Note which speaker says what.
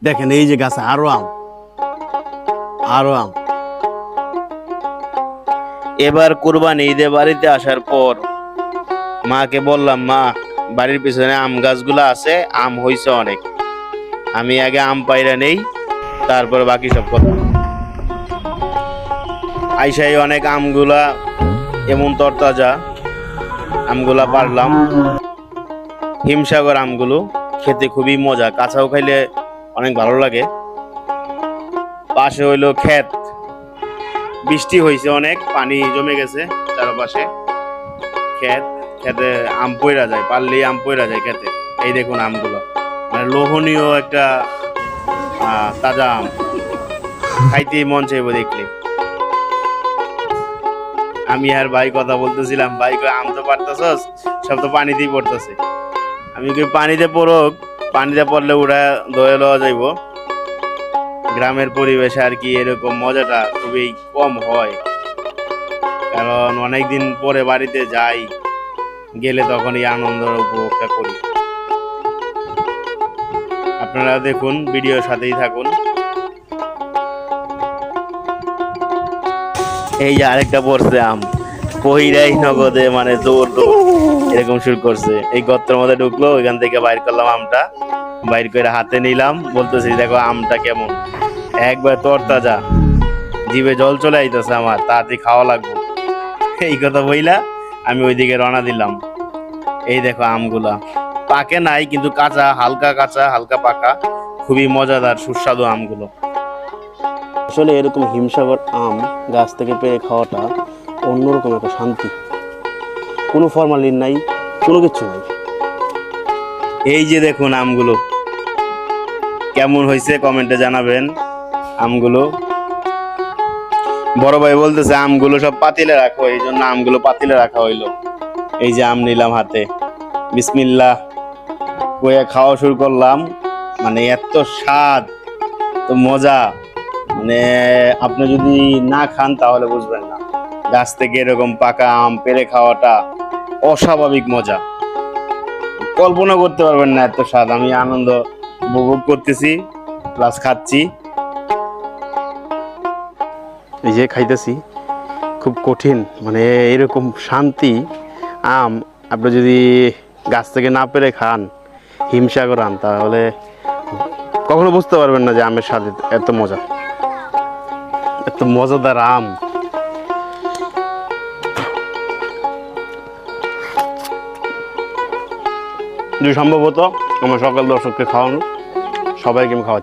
Speaker 1: দেখেন এই যে গাছে আরো আম, আরো আম।
Speaker 2: এবার কুরবানি ঈদে বাড়িতে আসার পর মাকে বললাম, মা বাড়ির পিছনে আম গাছগুলো আছে, আম হইছে অনেক, আমি আগে আম পাইরা নেই, তারপর বাকি সব কথা। আইসাই অনেক আমগুলা এমন তরতাজা আমগুলা পারলাম। হিমসাগর আমগুলো খেতে খুবই মজা, কাঁচাও খাইলে অনেক ভালো লাগে। পাশে হইলো ক্ষেত, বৃষ্টি হয়েছে, অনেক পানি জমে গেছে চারপাশে। ক্ষেত, খেতে আম পইরা যায়, পারলেই আম পইরা যায় খেতে। এই দেখুন আমগুলো, মানে লোভনীয় একটা তাজা আম, খাইতেই মন চাইবো দেখলে। আমি আর ভাই কথা বলতেছিলাম, ভাই কই আম তো পারতেছস, সব তো পানিতেই পড়তেছে। আমি কই পানিতে পড়ুক, পানিতে পড়লে ওরা ধরে লওয়া যাইব। গ্রামের পরিবেশে আর কি এরকম মজাটা খুবই কম হয়, কারণ অনেকদিন পরে বাড়িতে যাই, গেলে তখন এই আনন্দের উপভোগটা করি। আপনারা দেখুন, ভিডিওর সাথেই থাকুন। এই যে আরেকটা পড়ছে আম, পহিরাই নগদে মানে দৌড় দৌড় এরকম শুরু করছে। এই গর্তের মধ্যে ঢুকলো, ওইখান থেকে বাইর করলাম আমটা, বাইর করে হাতে নিলাম, বলতেছি দেখো আমটা কেমন, একবার তরতাজা, জিভে জল চলে আইতেছে আমার, তাড়াতাড়ি খাওয়া লাগবে। এই কথা বইলা আমি ওইদিকে রওনা দিলাম। এই দেখো আমগুলা পাকে নাই, কিন্তু কাঁচা, হালকা কাঁচা হালকা পাকা, খুবই মজাদার সুস্বাদু আমগুলো।
Speaker 1: আসলে এরকম হিমসাগর আম গাছ থেকে পেরে খাওয়াটা অন্যরকম একটা শান্তি। কোনো ফরমালিন নাই, কোনো কিছু নাই।
Speaker 2: এই যে দেখুন আমগুলো কেমন হয়েছে কমেন্টে জানাবেন। আমগুলো বড় ভাই বলতেছে আমগুলো সব পাতিলে রাখো, এই জন্য আমগুলো পাতিলে রাখা হইলো। এই যে আম নিলাম হাতে, বিসমিল্লাহ কয়ে খাওয়া শুরু করলাম। মানে এত স্বাদ, তো মজা, মানে আপনি যদি না খান তাহলে বুঝবেন না। গাছ থেকে এরকম পাকা আম পেড়ে খাওয়াটা অস্বাভাবিক মজা, কল্পনা করতে পারবেন না এত স্বাদ। আমি আনন্দ উপভোগ করতেছি, প্লাস খাচ্ছি।
Speaker 1: এই যে খাইতেছি, খুব কঠিন, মানে এরকম শান্তি আম আপনি যদি গাছ থেকে না পেরে খান, হিমসাগর আম, তাহলে কখনো বুঝতে পারবেন না যে আমের স্বাদ এত মজা, এত মজাদার আম। যদি সম্ভবত আমার সকল দর্শককে খাওয়ানো, সবাইকে আমি খাওয়াচ্ছি।